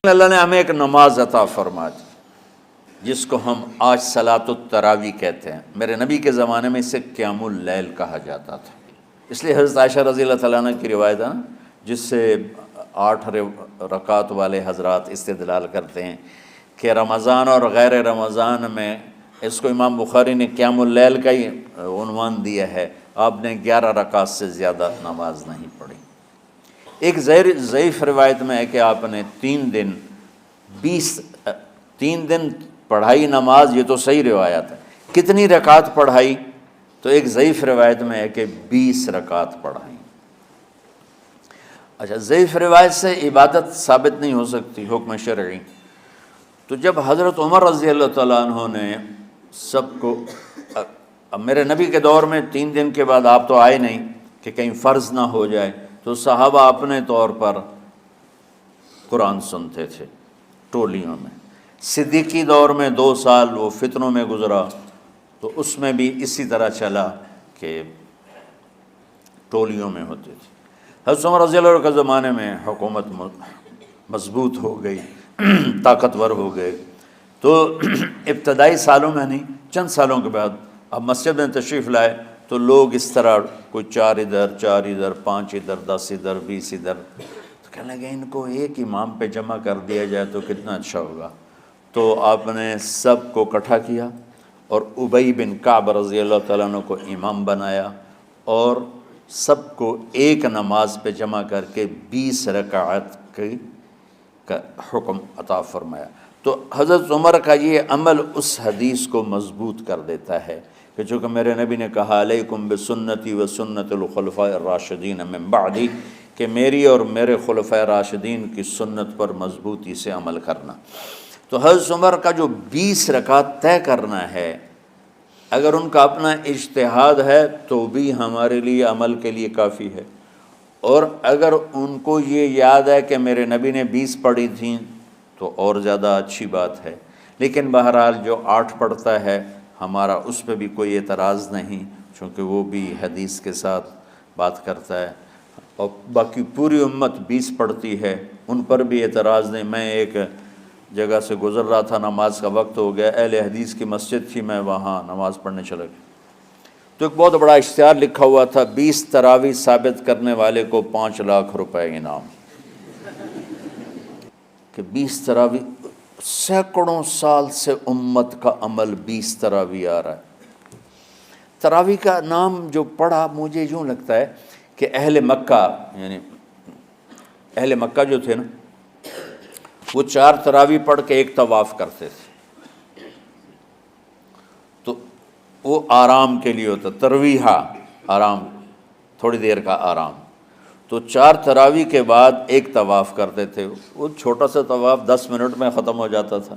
اللہ نے ہمیں ایک نماز عطا فرما دی جس کو ہم آج صلاۃ التراویح کہتے ہیں۔ میرے نبی کے زمانے میں اسے قیام اللیل کہا جاتا تھا، اس لیے حضرت عائشہ رضی اللہ تعالیٰ عنہ کی روایت ہے نا، جس سے 8 رکعت والے حضرات استدلال کرتے ہیں کہ رمضان اور غیر رمضان میں اس کو امام بخاری نے قیام اللیل کا ہی عنوان دیا ہے، آپ نے 11 رکعت سے زیادہ نماز نہیں پڑھی۔ ایک ضعیف روایت میں ہے کہ آپ نے 3 دن پڑھائی نماز، یہ تو صحیح روایت ہے۔ کتنی رکعت پڑھائی؟ تو ایک ضعیف روایت میں ہے کہ 20 رکعت پڑھائی۔ اچھا، ضعیف روایت سے عبادت ثابت نہیں ہو سکتی حکم شرعی، تو جب حضرت عمر رضی اللہ تعالیٰ عنہ نے سب کو، اب میرے نبی کے دور میں 3 دن کے بعد آپ تو آئے نہیں کہ کہیں فرض نہ ہو جائے، تو صحابہ اپنے طور پر قرآن سنتے تھے ٹولیوں میں۔ صدیقی دور میں 2 سال وہ فتنوں میں گزرا، تو اس میں بھی اسی طرح چلا کہ ٹولیوں میں ہوتے تھے۔ حضرت عمر رضی اللہ عنہ کے زمانے میں حکومت مضبوط ہو گئی، طاقتور ہو گئے، تو ابتدائی سالوں میں نہیں، چند سالوں کے بعد اب مسجد میں تشریف لائے تو لوگ اس طرح کوئی 4 ادھر 4 ادھر 5 ادھر 10 ادھر 20 ادھر، تو کہنے لگے ان کو ایک امام پہ جمع کر دیا جائے تو کتنا اچھا ہوگا۔ تو آپ نے سب کو اکٹھا کیا اور ابی بن کعب رضی اللہ تعالیٰ عنہ کو امام بنایا، اور سب کو ایک نماز پہ جمع کر کے 20 رکعت کا حکم عطا فرمایا۔ تو حضرت عمر کا یہ عمل اس حدیث کو مضبوط کر دیتا ہے کہ چونکہ میرے نبی نے کہا علیکم بسنتی و سنت الخلفاء الراشدین من بعدی، کہ میری اور میرے خلفاء راشدین کی سنت پر مضبوطی سے عمل کرنا۔ تو حضرت عمر کا جو 20 رکعت طے کرنا ہے، اگر ان کا اپنا اجتہاد ہے تو بھی ہمارے لیے عمل کے لیے کافی ہے، اور اگر ان کو یہ یاد ہے کہ میرے نبی نے 20 پڑھی تھیں تو اور زیادہ اچھی بات ہے۔ لیکن بہرحال جو 8 پڑھتا ہے ہمارا اس پہ بھی کوئی اعتراض نہیں، چونکہ وہ بھی حدیث کے ساتھ بات کرتا ہے، اور باقی پوری امت 20 پڑھتی ہے، ان پر بھی اعتراض نہیں۔ میں ایک جگہ سے گزر رہا تھا، نماز کا وقت ہو گیا، اہل حدیث کی مسجد تھی، میں وہاں نماز پڑھنے چلا گیا، تو ایک بہت بڑا اشتہار لکھا ہوا تھا، 20 تراویح ثابت کرنے والے کو 5 لاکھ روپے انعام۔ کہ 20 تراویح، سینکڑوں سال سے امت کا عمل 20 تراویح آ رہا ہے۔ تراویح کا نام جو پڑھا، مجھے یوں لگتا ہے کہ اہل مکہ، یعنی اہل مکہ جو تھے نا، وہ 4 تراویح پڑھ کے ایک طواف کرتے تھے، تو وہ آرام کے لیے ہوتا، ترویحہ آرام، تھوڑی دیر کا آرام، تو 4 تراویح کے بعد ایک طواف کرتے تھے، وہ چھوٹا سا طواف 10 منٹ میں ختم ہو جاتا تھا،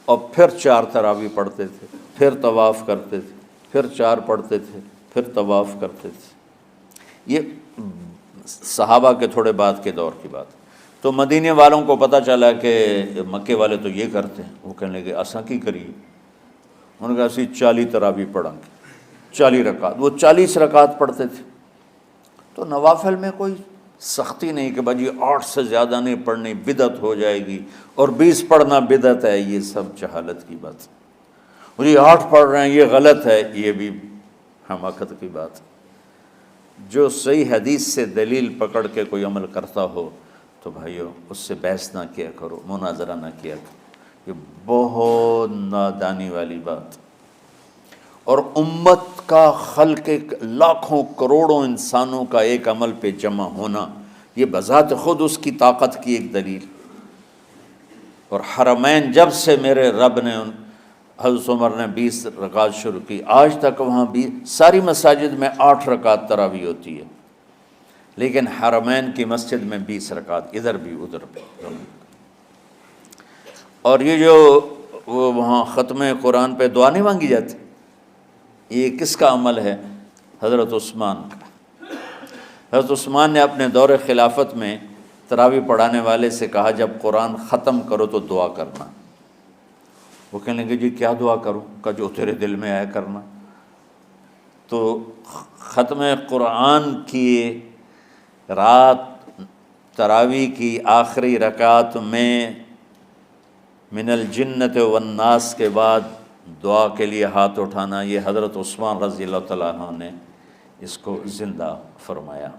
اور پھر 4 تراویح پڑھتے تھے، پھر طواف کرتے تھے، پھر 4 پڑھتے تھے، پھر طواف کرتے تھے۔ یہ صحابہ کے تھوڑے بعد کے دور کی بات۔ تو مدینے والوں کو پتہ چلا کہ مکے والے تو یہ کرتے ہیں، وہ کہنے لگے اساں کی کریے، انہوں نے کہا اسی 40 تراویح پڑھیں گے، 40 رکعت، وہ 40 رکعت پڑھتے تھے۔ تو نوافل میں کوئی سختی نہیں کہ بھائی 8 سے زیادہ نہیں پڑھنی، بدعت ہو جائے گی، اور 20 پڑھنا بدعت ہے، یہ سب جہالت کی بات ہے۔ اور یہ 8 پڑھ رہے ہیں یہ غلط ہے، یہ بھی حماقت کی بات ہے۔ جو صحیح حدیث سے دلیل پکڑ کے کوئی عمل کرتا ہو تو بھائیو اس سے بحث نہ کیا کرو، مناظرہ نہ کیا کرو، یہ بہت نادانی والی بات۔ اور امت کا، خلق لاکھوں کروڑوں انسانوں کا ایک عمل پہ جمع ہونا، یہ بذات خود اس کی طاقت کی ایک دلیل۔ اور حرمین جب سے میرے رب نے، حضرت عمر نے 20 رکعت شروع کی، آج تک وہاں بھی ساری مساجد میں 8 رکعت تراویح ہوتی ہے، لیکن حرمین کی مسجد میں 20 رکعت، ادھر بھی ادھر بھی۔ اور یہ جو وہ وہاں ختم قرآن پہ دعا نہیں مانگی جاتی، یہ کس کا عمل ہے؟ حضرت عثمان کا۔ حضرت عثمان نے اپنے دور خلافت میں تراویح پڑھانے والے سے کہا جب قرآن ختم کرو تو دعا کرنا۔ وہ کہنے لگے جی کیا دعا کروں؟ کہ جو تیرے دل میں آیا کرنا۔ تو ختم قرآن کی رات تراویح کی آخری رکعت میں من الجنت والناس کے بعد دعا کے لیے ہاتھ اٹھانا، یہ حضرت عثمان رضی اللہ تعالیٰ عنہ نے اس کو زندہ فرمایا۔